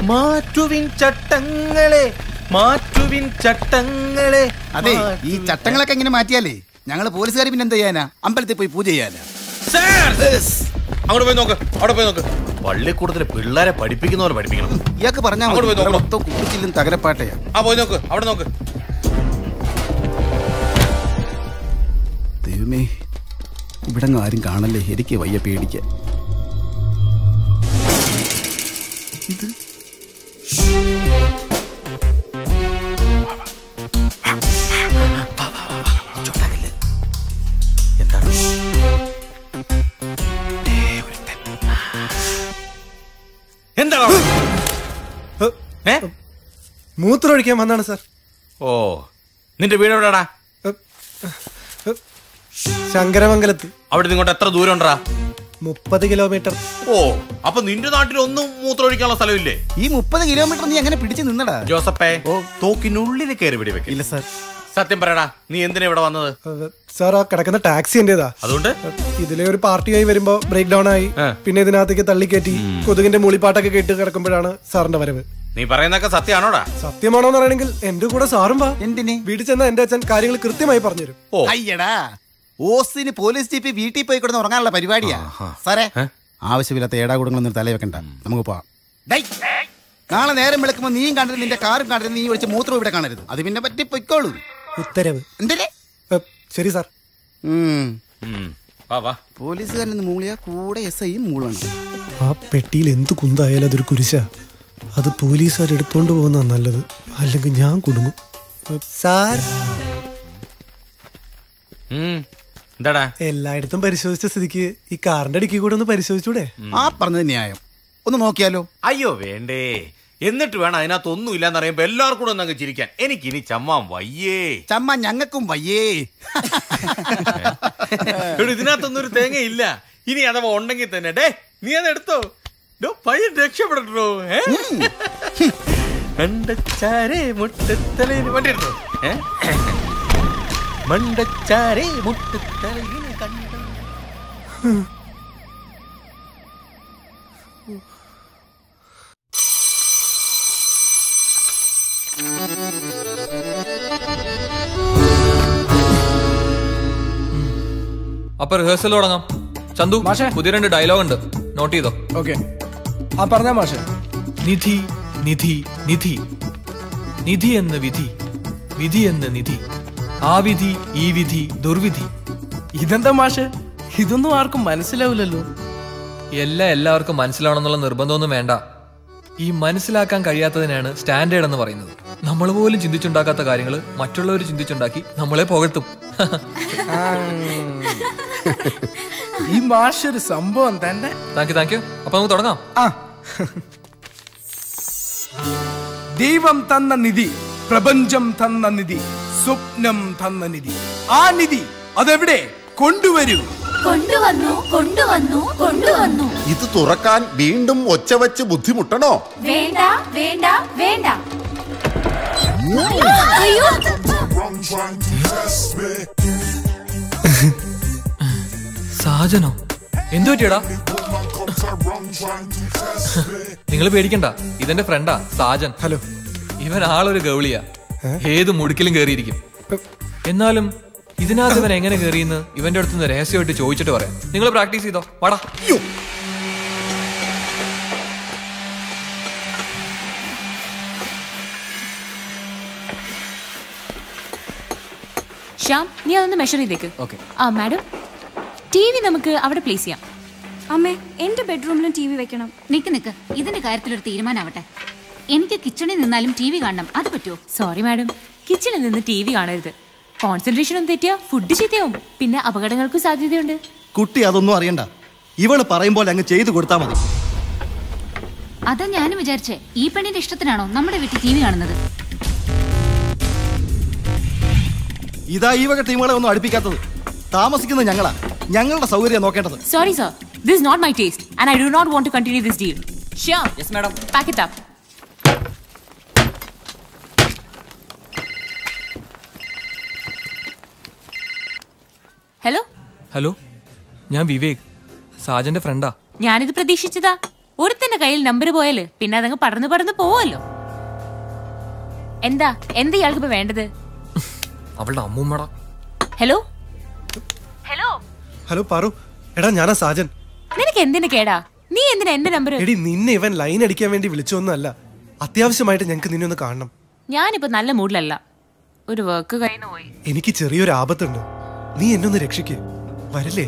മാറ്റുവിൻ ചട്ടങ്ങളെ, മാറ്റുവിൻ ചട്ടങ്ങളെ. അതെ, ഈ ചട്ടങ്ങളൊക്കെ എങ്ങനെ മാറ്റിയാലേ ഞങ്ങള് പോലീസുകാർ പിന്നെ എന്ത് ചെയ്യാനാ? അമ്പലത്തിൽ പോയി പൂജ ചെയ്യാനാ? അങ്ങോട്ട് പോയി നോക്ക്, അവിടെ പോയി നോക്ക്. പള്ളിക്കൂടത്തില് പിള്ളേരെ പഠിപ്പിക്കുന്നവരെ പഠിപ്പിക്കണം. ഇയാൾക്ക് പറഞ്ഞാൽ മൊത്തം കുട്ടിച്ചില്ലും തകരപ്പാട്ടയാ. പോയി നോക്ക്, അവിടെ നോക്ക്. ദൈവമേ, ഇവിടെ ആരും കാണല്ലേ, എനിക്ക് വയ്യ പേടിക്കാൻ. ഇത് എന്താണ്? എന്താണ്? മൂത്രമൊഴിക്കാൻ വന്നാണ് സാർ. ഓ, നിന്റെ വീട് എവിടെടാ? ശങ്കരമംഗലത്ത്. അവിടെ ഇങ്ങോട്ട് എത്ര ദൂരം ഉണ്ടാ? 30 കിലോമീറ്റർ. ഓ, അപ്പൊ നിന്റെ നാട്ടിൽ ഒന്നും മൂത്രമൊഴിക്കാനുള്ള സ്ഥലമില്ലേ? ഈ 30 കിലോമീറ്റർ നീ എങ്ങനെ പിടിച്ചു നിന്നടാ? ജോസപ്പേ, തോക്കിനുള്ളിൽ കയറി പിടിവെക്ക. ഇല്ല സാർ. സത്യം പറയടാ, നീ എന്തിനാ ഇവിടെ വന്നത്? സാർ, ആ കിടക്കുന്ന ടാക്സി എന്റേതാ. അതുകൊണ്ട് ഇതിലെ ഒരു പാർട്ടിയായി വരുമ്പോ ബ്രേക്ക് ഡൗൺ ആയി, പിന്നെ ഇതിനകത്തേക്ക് തള്ളിക്കയറ്റി കൊതുകിന്റെ മൂളിപ്പാട്ടൊക്കെ കേട്ട് കിടക്കുമ്പോഴാണ് സാറിന്റെ വരവ്. നീ പറയുന്നൊക്കെ സത്യമാണോടാ? സത്യമാണോന്ന് പറയണെങ്കിൽ എന്റെ കൂടെ സാറും വാ. എന്തിന്? വീട്ടിൽ ചെന്ന എന്റെ അച്ഛൻ കാര്യങ്ങൾ കൃത്യമായി പറഞ്ഞുതരും. അയ്യടാ, ഓസിന് പോലീസ് ജീപ്പ് വീട്ടിൽ പോയി കിടന്ന് ഉറങ്ങാനുള്ള പരിപാടിയാ സാറേ. ആവശ്യമില്ലാത്ത ഏടാകൂടങ്ങളൊന്നും തലയിൽ വെക്കണ്ട, നമുക്ക് പോവാം. നാളെ നേരം വിളിക്കുമ്പോ നീയും കണ്ടിട്ട് നിന്റെ കാറും കണ്ടിട്ട് നീ വിളിച്ച് മൂത്രം ഇവിടെ കാണരുത്. അത് പിന്നെ പറ്റി പൊയ്ക്കോളൂ. ഉത്തരവ്. എന്തേ? ശരി സാർ. പോലീസുകാരൻ മൂളിയാ കൂടെ SI മൂളണം. ആ പെട്ടിയിൽ എന്ത് കുന്തായാലും അതൊരു കുരിശാ. അത് പോലീസുകാർ എടുത്തോണ്ട് പോകുന്ന നല്ലത്, അല്ലെങ്കിൽ ഞാൻ കുടുങ്ങും. സാർ, എന്താടാ? എല്ലായിടത്തും പരിശോധിച്ച സ്ഥിതിക്ക് ഈ കാറിന്റെ അടിക്ക് കൂടെ ഒന്ന് പരിശോധിച്ചൂടെ? ആ പറഞ്ഞത് ന്യായം. ഒന്ന് നോക്കിയാലോ? അയ്യോ വേണ്ടേ, എന്നിട്ട് വേണം അതിനകത്ത് ഒന്നും ഇല്ലാന്ന് അറിയുമ്പോ എല്ലാവർക്കും കൂടെ ഒന്നങ്ങ് ചിരിക്കാൻ. എനിക്കിനി ചമ്മാൻ വയ്യേ. ചമ്മാൻ ഞങ്ങൾക്കും വയ്യേ. ഇതിനകത്തൊന്നും ഒരു തേങ്ങ ഇല്ല. ഇനി അഥവാ ഉണ്ടെങ്കിൽ തന്നെ ഡേ നീ അത് എടുത്തോ, പയ്യൻ രക്ഷപ്പെടട്ടോ. മണ്ടച്ചാരേ മുട്ടത്തലയിൽ വണ്ടി എടുത്തോ. മണ്ടച്ചാരേ മുട്ടത്തലയിൽ കണ്ടു. അപ്പൊ റിഹേഴ്സൽ തുടങ്ങാം. ചന്തു, പുതിയ 2 ഡയലോഗ് ഉണ്ട്, നോട്ട് ചെയ്തോ? ഓക്കെ. ആ പറഞ്ഞ മാഷെ. നിധി നിധി നിധി, നിധി എന്ന് വിധി, വിധി എന്ന് നിധി, ആ വിധി ഈ വിധി ദുർവിധി. ഇതെന്താ മാഷെ, ഇതൊന്നും ആർക്കും മനസ്സിലാവില്ലല്ലോ. എല്ലാവർക്കും മനസ്സിലാവണമെന്നുള്ള നിർബന്ധമൊന്നും വേണ്ട. ഈ മനസ്സിലാക്കാൻ കഴിയാത്തതിനാണ് സ്റ്റാൻഡേർഡ് എന്ന് പറയുന്നത്. നമ്മൾ പോലും ചിന്തിച്ചുണ്ടാക്കാത്ത കാര്യങ്ങൾ മറ്റുള്ളവർ ചിന്തിച്ചുണ്ടാക്കി നമ്മളെ പുകഴ്ത്തും. ഈ മാഷ് ഒരു സംഭവം തന്നെ. Thank you. അപ്പൊ നമുക്ക് തുടങ്ങാം. ദൈവം തന്ന നിധി, പ്രപഞ്ചം തന്ന നിധി, സ്വപ്നം തന്ന നിധി. ആ നിധി അതെവിടെ? കൊണ്ടുവരൂ. കൊണ്ടുവന്നു കൊണ്ടുവന്നു കൊണ്ടുവന്നു. ഇത് തുറക്കാൻ വീണ്ടും ഒച്ച വെച്ച് ബുദ്ധിമുട്ടണോ? വേണ്ട വേണ്ട വേണ്ട. അയ്യോ, സാജനോ, എന്തു പറ്റിയടാ? നിങ്ങൾ പേടിക്കണ്ട, ഇതെന്റെ ഫ്രണ്ടാ സാജൻ. ഹലോ. ഇവൻ ആളൊരു ഗൗളിയാ, ഏത് മുടുക്കിലും കേറിയിരിക്കും. എന്നാലും ഇതിനകത്ത് ഇവൻ എങ്ങനെ കേറിയെന്ന് ഇവന്റെ അടുത്തുനിന്ന് രഹസ്യമായിട്ട് ചോദിച്ചിട്ട് പറയാം. നിങ്ങൾ പ്രാക്ടീസ് ചെയ്തോ, വാടാ. ശ്യാം, നീ അതൊന്ന് മെഷർ ചെയ്തേക്ക്. ആ മാഡം, TV നമുക്ക് അവിടെ പ്ലേസ് ചെയ്യാം. അമ്മേ, എന്റെ ബെഡ്റൂമിലും TV വെക്കണം. നിക്ക്, ഇതിന്റെ കാര്യത്തിലൊരു തീരുമാനമാവട്ടെ. എനിക്ക് കിച്ചണിൽ നിന്നാലും TV കാണണം, അത് പറ്റുമോ? സോറി മാഡം, കിച്ചണിൽ നിന്ന് TV കാണരുത്. കോൺസെൻട്രേഷൻ ഒന്നും തെറ്റിയാ ഫുഡ് ചീത്തയാവും, പിന്നെ അപകടങ്ങൾക്കും സാധ്യതയുണ്ട്. കുട്ടി അതൊന്നും അറിയണ്ട, ഇവള് പറയുമ്പോൾ അങ്ങ് ചെയ്തു കൊടുത്താൽ മതി. അതാ ഞാനും വിചാരിച്ചേ, ഈ പെണ്ണിന്റെ ഇഷ്ടത്തിനാണോ നമ്മുടെ വീട്ടിൽ TV കാണുന്നത്? ഇതാ ഈ വക ടീമുകളെ ഒന്നും അടുപ്പിക്കാത്തത്. താമസിക്കുന്നത് ഞങ്ങളാ, ഞങ്ങളുടെ സൗകര്യം നോക്കേണ്ടത്. Sorry sir, this is not my taste and I do not want to continue this deal. Shyam. Yes madam. Pack it up. Hello, ഞാൻ വിവേക്, സാജന്റെ ഫ്രണ്ടാ. ഞാനിത് പ്രതീക്ഷിച്ചതാ. ഒരുത്തന്റെ ഒരാളുടെ കയ്യിൽ നമ്പർ പോയാല് പിന്നെ അതങ്ങ് പടർന്ന് പടർന്ന് പോവല്ലോ. എന്താ ഇയാൾക്ക് ഇപ്പൊ വേണ്ടത്? അവളുടെ അമ്മൂമ്മട. ഹലോ ഹലോ ഹലോ പാറു, എടാ ഞാനാ സാജൻ. നിനക്ക് എന്തിനു കേടാ? നീ എന്തിനാ എന്റെ നമ്പർ? എടി നിന്നെ ഇവൻ ലൈൻ അടിക്കാൻ വേണ്ടി വിളിച്ചൊന്നുമല്ല, അത്യാവശ്യമായിട്ട് ഞങ്ങൾക്ക് നിന്നെ ഒന്ന് കാണണം. ഞാനിപ്പോ നല്ല മൂഡിലല്ല, ഒരു വർക്ക് കഴിഞ്ഞു പോയി. എനിക്ക് ചെറിയൊരു ആപത്തുണ്ട്, നീ എന്നെ ഒന്ന് രക്ഷിക്കേ, വരില്ലേ?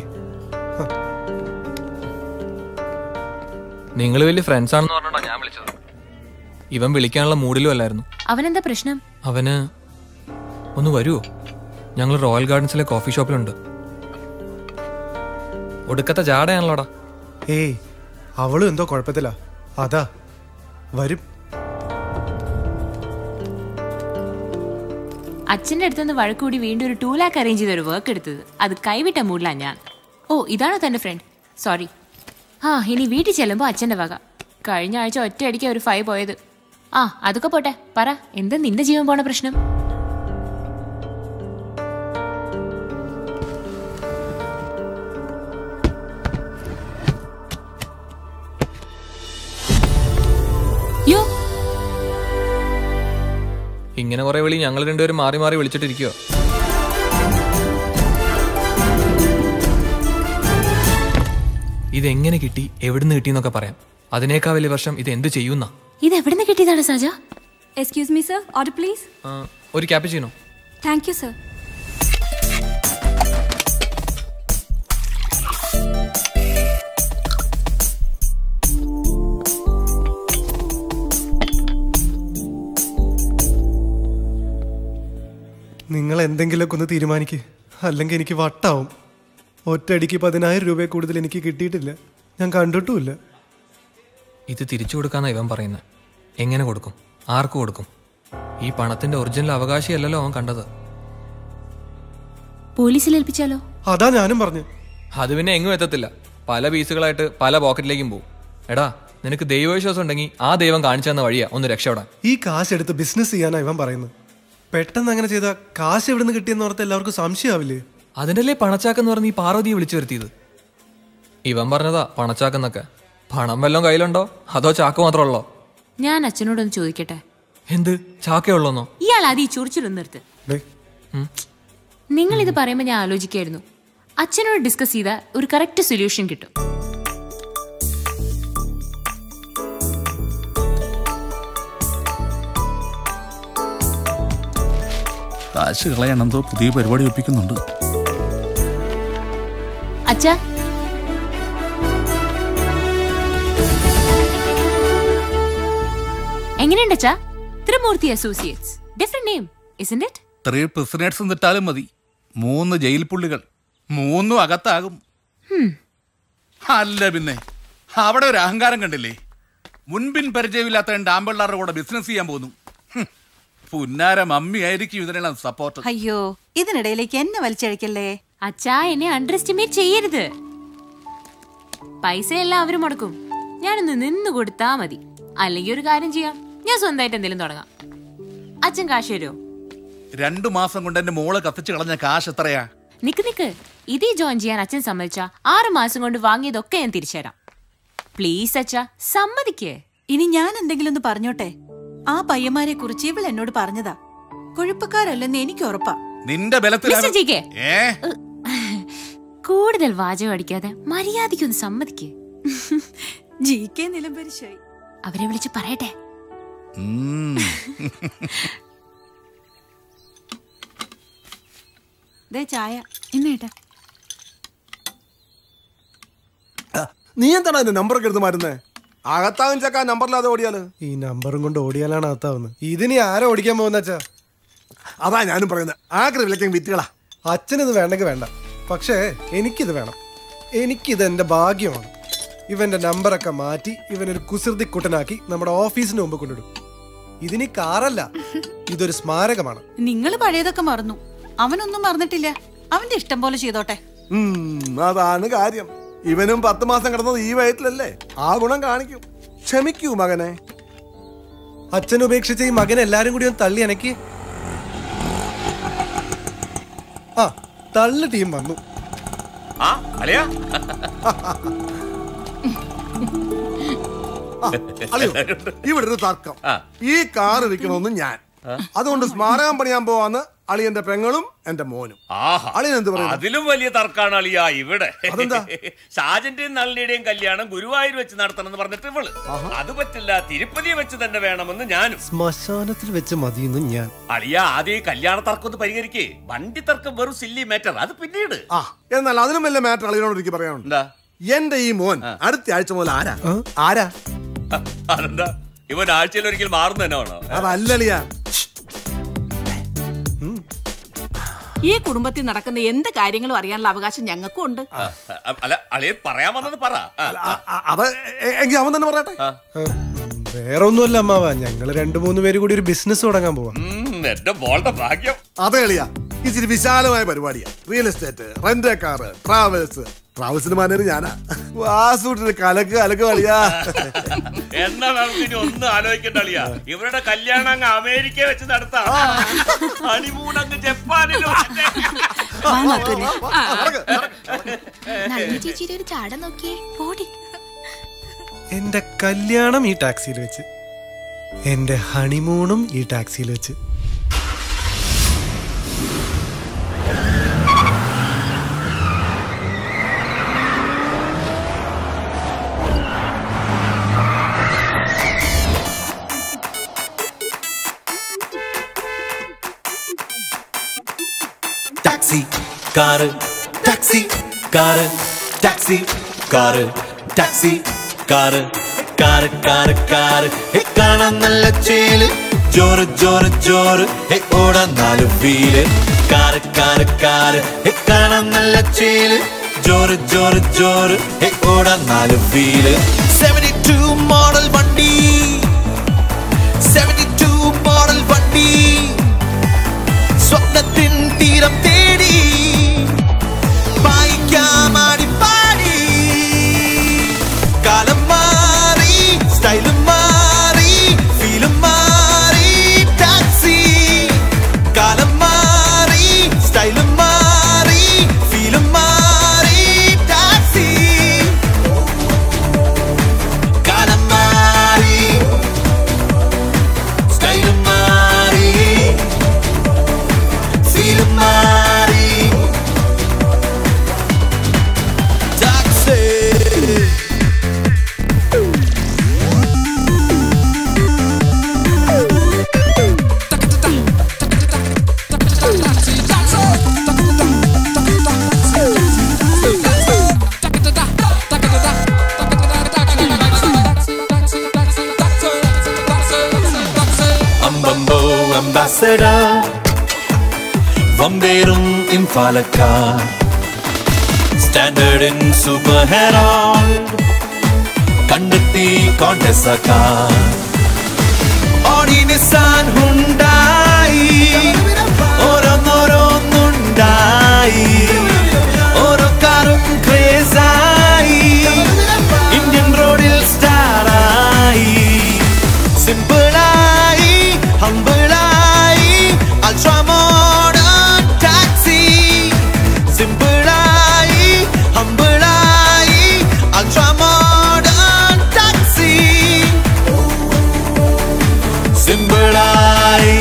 നിങ്ങൾ വലിയ ഫ്രണ്ട്സ് ആണെന്ന് പറഞ്ഞാ ഞാൻ വിളിച്ചത്. ഇവൻ വിളിക്കാനുള്ള മൂഡിലും അല്ലായിരുന്നു. അവനെന്താ പ്രശ്നം? അവന് ഒന്ന് വരുവോ? ഞങ്ങൾ റോയൽ ഗാർഡൻസിലെ കോഫി ഷോപ്പിലുണ്ട്. ഒടുക്കത്തെ ജാടയാണല്ലോടാ. ഏയ് അവളും എന്തോ കുഴപ്പത്തില്ല, അതാ വരും. അച്ഛന്റെ അടുത്തുനിന്ന് വഴക്കൂടി വീണ്ടും ഒരു 2 lakh അറേഞ്ച് ചെയ്തൊരു വർക്ക് എടുത്തത്. അത് കൈവിട്ട മൂഡിലാ ഞാൻ. ഓ ഇതാണോ തന്റെ ഫ്രണ്ട്? സോറി. ഇനി വീട്ടിൽ ചെല്ലുമ്പോ അച്ഛന്റെ വക. കഴിഞ്ഞ ആഴ്ച ഒറ്റയടിക്ക് ഒരു 5 പോയത്. അതൊക്കെ പോട്ടെ, പറ എന്താ നിന്റെ ജീവൻ പോണ പ്രശ്നം? ഇങ്ങനെ കുറെ വിളി ഞങ്ങൾ രണ്ടുപേരും മാറി മാറി വിളിച്ചിട്ടിരിക്കോ? ഇതെങ്ങനെ കിട്ടി, എവിടുന്ന് കിട്ടിയെന്നൊക്കെ പറയാം. അതിനേക്കാൾ വലിയ വർഷം ഇത് എന്ത് ചെയ്യുന്ന? ഇത് എവിടുന്ന് കിട്ടിയതാണ് Saja? Excuse me sir, order please. ഒരു ക്യാപ്പുച്ചിനോ. Thank you sir. നിങ്ങൾ എന്തെങ്കിലുമൊക്കെ ഒന്ന് തീരുമാനിക്ക്, അല്ലെങ്കിൽ എനിക്ക് വട്ടാവും. ഒറ്റയടിക്ക് 10,000 രൂപ കൂടുതൽ എനിക്ക് കിട്ടിയിട്ടില്ല, ഞാൻ കണ്ടിട്ടുമില്ല. ഇത് തിരിച്ചു കൊടുക്കാന്നാ ഇവൻ പറയുന്നത്. എങ്ങനെ കൊടുക്കും? ആർക്ക് കൊടുക്കും? ഈ പണത്തിന്റെ ഒറിജിനൽ അവകാശിയല്ലല്ലോ അവൻ കണ്ടത്. പോലീസിൽ ഏൽപ്പിച്ചാലോ? അതാ ഞാനും പറഞ്ഞു. അത് പിന്നെ എങ്ങും എത്തത്തില്ല, പല പീസുകളായിട്ട് പല പോക്കറ്റിലേക്കും പോകും. എടാ നിനക്ക് ദൈവവിശ്വാസം ഉണ്ടെങ്കിൽ ആ ദൈവം കാണിച്ചു തന്ന വഴിയാ ഒന്ന് രക്ഷപ്പെടാൻ. ഈ കാശ് എടുത്ത് ബിസിനസ് ചെയ്യാനാ ഇവൻ പറയുന്നത്. പെട്ടെന്ന് അങ്ങനെ ചെയ്താൽ കാശ് എവിടുന്ന് കിട്ടിയെന്ന് ഓർത്ത് എല്ലാവർക്കും സംശയമാവില്ലേ? അതിനല്ലേ പണച്ചാക്കെന്ന് പറഞ്ഞ് ഈ പാർവതിയെ വിളിച്ചു വരുത്തിയത്. ഇവൻ പറഞ്ഞതാ പണച്ചാക്കെന്നൊക്കെ. പണം വല്ലതും കയ്യിലുണ്ടോ അതോ ചാക്ക് മാത്രമുള്ളോ? ഞാൻ അച്ഛനോടൊന്ന് ചോദിക്കട്ടെ. എന്ത് ചാക്കേ ഉള്ളോന്നോ? ഇയാൾ ആദ്യം ഈ ചുറിച്ചിലൊന്ന് നിർത്ത്. നിങ്ങൾ ഇത് പറയുമ്പോൾ ഞാൻ ആലോചിക്കായിരുന്നു, അച്ഛനോട് ഡിസ്കസ് ചെയ്താൽ ഒരു കറക്റ്റ് സൊല്യൂഷൻ കിട്ടും. കാശ് കളയാനെന്തോ പുതിയ പരിപാടി ഒപ്പിക്കുന്നുണ്ട്. അച്ഛാ എങ്ങനെയുണ്ട് അച്ഛാ? Trimurthi associates, different name isn't it? 3 prisoners എന്നിട്ടാലും മതി. 3 ജയിൽ പുള്ളികൾ, 3 അകത്താകും. അല്ല പിന്നെ അവിടെ ഒരു അഹങ്കാരം കണ്ടില്ലേ? മുൻപിൻ പരിചയമില്ലാത്ത 2 ആമ്പിള്ളാരുടെ കൂടെ ബിസിനസ് ചെയ്യാൻ പോകുന്നു. പുന്നാര മമ്മി ആയിരിക്കും ഇതിനെല്ലാം സപ്പോർട്ട്. അയ്യോ ഇതിനിടയിലേക്ക് എന്നെ വലിച്ചഴിക്കല്ലേ അച്ഛാ. എന്നെ അണ്ടർ എസ്റ്റിമേറ്റ് ചെയ്യരുത്. പൈസ എല്ലാം അവര് മുടക്കും, ഞാനൊന്ന് നിന്ന് കൊടുത്താ മതി. അല്ലെങ്കിൽ ഒരു കാര്യം ചെയ്യാം, ഞാൻ സ്വന്തമായിട്ട് എന്തെങ്കിലും തുടങ്ങാം. അച്ഛൻ കാശ് തരുമോ? 2 മാസം കൊണ്ട് എന്റെ മോള് കത്തിച്ച് കളഞ്ഞ കാശ് എത്രയാ? നിക്ക് ഇതേ ജോയിൻ ചെയ്യാൻ അച്ഛൻ സമ്മതിച്ചാ 6 മാസം കൊണ്ട് വാങ്ങിയതൊക്കെ ഞാൻ തിരിച്ചുതരാം. പ്ലീസ് അച്ഛാ സമ്മതിക്കേ. ഇനി ഞാൻ എന്തെങ്കിലും ഒന്ന് പറഞ്ഞോട്ടെ? ആ പയ്യന്മാരെ കുറിച്ച് ഇവൾ എന്നോട് പറഞ്ഞതാ. കുഴപ്പക്കാരല്ലെന്ന് എനിക്ക് ഉറപ്പാ. നിന്റെ ബലത്തിൽ കൂടുതൽ വാചകം അടിക്കാതെ മര്യാദയ്ക്കൊന്ന് സമ്മതിക്കേ. ജികെ നിലംപരിശായി. അവരെ വിളിച്ച് പറയട്ടെ. ചായ ഇന്നേട്ടാ. നീ എന്താണ് അതിന്റെ നമ്പറൊക്കെ എടുത്ത് മാറ്റുന്നേ? അകത്താവും ചക്ക നമ്പറില്ലാതെ ഓടിയാല്. ഈ നമ്പറും കൊണ്ട് ഓടിയാലാണ് അകത്താവുന്നത്. ഇതിനി ആരാ ഓടിക്കാൻ പോകുന്ന അച്ഛാ? അതാ ഞാനും പറയുന്നത്, ആഗ്രഹ വിലക്കും വിറ്റുകളാ. അച്ഛനിത് വേണ്ടെങ്കിൽ വേണ്ട, പക്ഷേ എനിക്കിത് വേണം. എനിക്കിത് എന്റെ ഭാഗ്യമാണ്. ഇവന്റെ നമ്പറൊക്കെ മാറ്റി ഇവനൊരു കുസൃതി കുട്ടനാക്കി നമ്മുടെ ഓഫീസിന് മുമ്പ് കൊണ്ടിടും. ഇതിനി കാറല്ല, ഇതൊരു സ്മാരകമാണ്. നിങ്ങൾ പഴയതൊക്കെ മറന്നു, അവനൊന്നും മറന്നിട്ടില്ല. അവന്റെ ഇഷ്ടം പോലെ ചെയ്തോട്ടെ. അതാണ് കാര്യം. ഇവനും 10 മാസം കിടന്നത് ഈ വയറ്റിലല്ലേ, ആ ഗുണം കാണിക്കും. ക്ഷമിക്കൂ മകനെ. അച്ഛൻ ഉപേക്ഷിച്ച ഈ മകനെ എല്ലാരും കൂടി ഒന്ന് തള്ളി അനക്കി. തള്ളു ടീം വന്നു. അല്ലയോ ഇവിടെ ഒരു തർക്കം. ഈ കാറ് വിൽക്കണമെന്ന് ഞാൻ, അതുകൊണ്ട് സ്മാരകം പണിയാൻ പോവാന്ന് അളിയന്റെ പെങ്ങളും എന്റെ മോനും. അളിയൻ എന്ത് പറയുന്നു? അതിലും വലിയ തർക്കാണ് അളിയ ഇവിടെ. ഷാജന്റെയും നളിനിയുടെയും കല്യാണം ഗുരുവായൂർ വെച്ച് നടത്തണം എന്ന് പറഞ്ഞിട്ട് ഇവള് അത് പറ്റില്ല, തിരുപ്പതി വെച്ച് തന്നെ വേണമെന്ന് ഞാനും. ശ്മശാനത്തിൽ വെച്ച് മതിയെന്ന് ഞാൻ. അളിയ ആദ്യം കല്യാണ തർക്കം ഒന്ന് പരിഹരിക്കേ. വണ്ടി തർക്കം വെറും സില്ലി മാറ്റർ, അത് പിന്നീട്. എന്നാൽ അതിലും വലിയ മാറ്റർ അളിയനോട് എനിക്ക് പറയാനുണ്ട്. എന്റെ ഈ മോൻ അടുത്ത ആഴ്ച മുതൽ ആരാ അതെന്താ ഇവൻ ആഴ്ചയിൽ ഒരിക്കൽ മാറുന്ന തന്നെ വേണോ? അതല്ലളിയ, ഈ കുടുംബത്തിൽ നടക്കുന്ന എന്ത് കാര്യങ്ങളും അറിയാനുള്ള അവകാശം ഞങ്ങൾക്കും ഉണ്ട്. അല്ല അളിയൻ പറയാൻ വന്നത് പറ. അത് എങ്കിൽ അവൻ തന്നെ പറയട്ടെ. വേറെ ഒന്നുമല്ല അമ്മാവ, ഞങ്ങള് 2-3 പേര് കൂടി ഒരു ബിസിനസ് തുടങ്ങാൻ പോവാ. എന്റെ മോളുടെ ഭാഗ്യം. അതെ അളിയ, ഇച്ചിരി വിശാലമായ പരിപാടിയാ. റിയൽ എസ്റ്റേറ്റ്, റെന്റ് കാറ്, ട്രാവൽസിന് മാനേജർ ഞാനാ. വാസൂട്ടിന് കലക്ക് കളിയാ. എന്നാ നമുക്ക് ഇനി ഒന്നും ആലോചിക്കണ്ട അളിയാ, ഇവരുടെ കല്യാണം അങ്ങ് അമേരിക്ക വെച്ച് നടത്താം. ഹണിമൂൺ അങ്ങ് ജപ്പാനിലും. ചേച്ചിയുടെ ഒരു ചാട നോക്കിയേ. ഓടി. എന്റെ കല്യാണം ഈ ടാക്സിയിൽ വെച്ച്, എന്റെ ഹണിമൂണും ഈ ടാക്സിയിൽ വെച്ച്. Taxi car, taxi car, taxi car, taxi car, car car car. കാണാൻ നല്ല ചേല്, ജോറ് ജോറ് ജോറ്, ഓടാൻ 4 വീല്. കാറ് കാറ് കാറ്, കാണാൻ നല്ല ചേല്, ജോറ് ജോറ് ജോറ്, ഓടാൻ 4 വീല്. 72 മോഡൽ വണ്ടി, 72 മോഡൽ വണ്ടി, സ്വപ്നത്തിൻ തീരം തേടി പായിക്കാമാടി പാടി. കാലം മാറി, സ്റ്റൈലും മാറി, ഫീലും മാറി, ടാക്സി. കാലം മാറി, സ്റ്റൈലും മാറി, ഫീലും മാറി, ടാക്സി. കാലം മാറി, സ്റ്റൈലും മാറി, ambassador, വമ്പേറും ഇംഫാലക്കാർ, സ്റ്റാൻഡേർഡ് ഇൻ സൂപ്പർ ഹെറാൾഡ്, കണ്ടെത്തി കോണ്ടസാക്കാർ. ഓഡി നിസാൻ ഹുണ്ടായി, ഓരോന്നോരോന്നുണ്ടായി, ഓരോ കാറും ക്രേസായി, ഇന്ത്യൻ റോഡിൽ സ്റ്റാറായി. സിമ്പിളായി, ഹമ്പിളായി, അൾട്രാ മോഡേൺ ടാക്സി. സിമ്പിളായി, ഹമ്പിളായി, അൾട്രാ മോഡേൺ ടാക്സി. സിമ്പിളായി,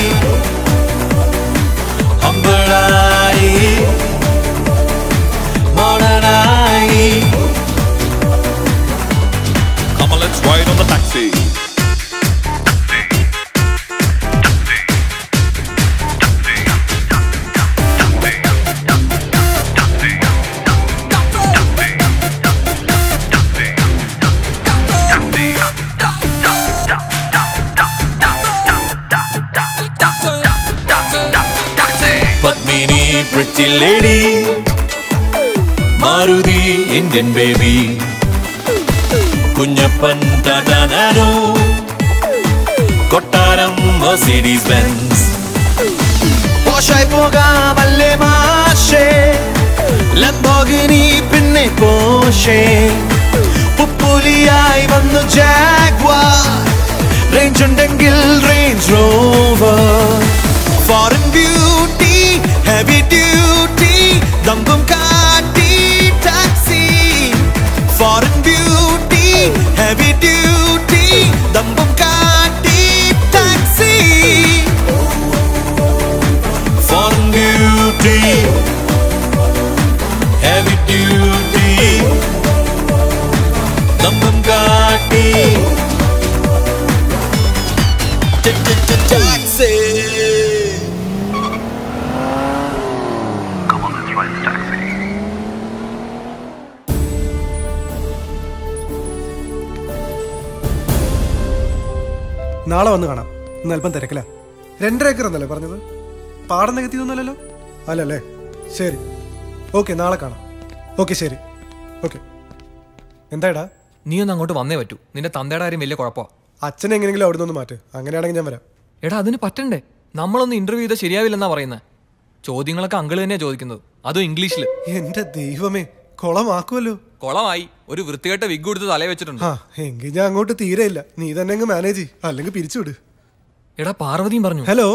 ഹമ്പിളായി, മോഡേണായി. Come on, let's ride on the taxi. Padmini, pretty lady, Maruti, Indian baby, Kunyappan, Tata Nano, Kottaram, Mercedes Benz. Porsche Pogavalle Marche, Lamborghini, Pinne Porsche, Pupuliyai vannu Jaguar, Range undengil Range Rover. Foreign beauty, heavy duty, dambum kaati taxi. Foreign beauty, heavy duty, നാളെ വന്ന് കാണാം. ഇന്ന് അല്പം തിരക്കില്ല. 2.5 acre എന്നല്ലേ പറഞ്ഞത്? പാടം നികത്തിയൊന്നുമല്ലല്ലോ? അല്ലല്ലേ? ശരി, ഓക്കെ, നാളെ കാണാം. ഓക്കെ, ശരി, ഓക്കെ. എന്താടാ? നീ ഒന്ന് അങ്ങോട്ട് വന്നേ പറ്റൂ. നിന്റെ തന്തയുടെ കാര്യം വലിയ കുഴപ്പമാ. അച്ഛനെ എങ്ങനെയെങ്കിലും അവിടെ നിന്ന് മാറ്റ്. അങ്ങനെയാണെങ്കിൽ ഞാൻ വരാം. എടാ അതിന് പറ്റണ്ടേ? നമ്മളൊന്ന് ഇന്റർവ്യൂ ചെയ്താൽ ശരിയാവില്ലെന്നാ പറയുന്നത്. ചോദ്യങ്ങളൊക്കെ അങ്കിള് തന്നെയാ ചോദിക്കുന്നത്, അതും ഇംഗ്ലീഷില്. എന്റെ ദൈവമേ, കൊളമാക്കുമല്ലോ. കൊളമായി. ഒരു വൃത്തികെട്ട വിഗ് കൊടുത്ത് തലയിൽ വെച്ചിട്ടുണ്ട്. എങ്കിൽ ഞാൻ അങ്ങോട്ട് തീരെ ഇല്ല. നീ തന്നെ അങ്ങ് മാനേജ് ചെയ്യ്, അല്ലെങ്കിൽ പിരിച്ചുവിട്. എടാ പാർവതിയും പറഞ്ഞു. ഹലോ,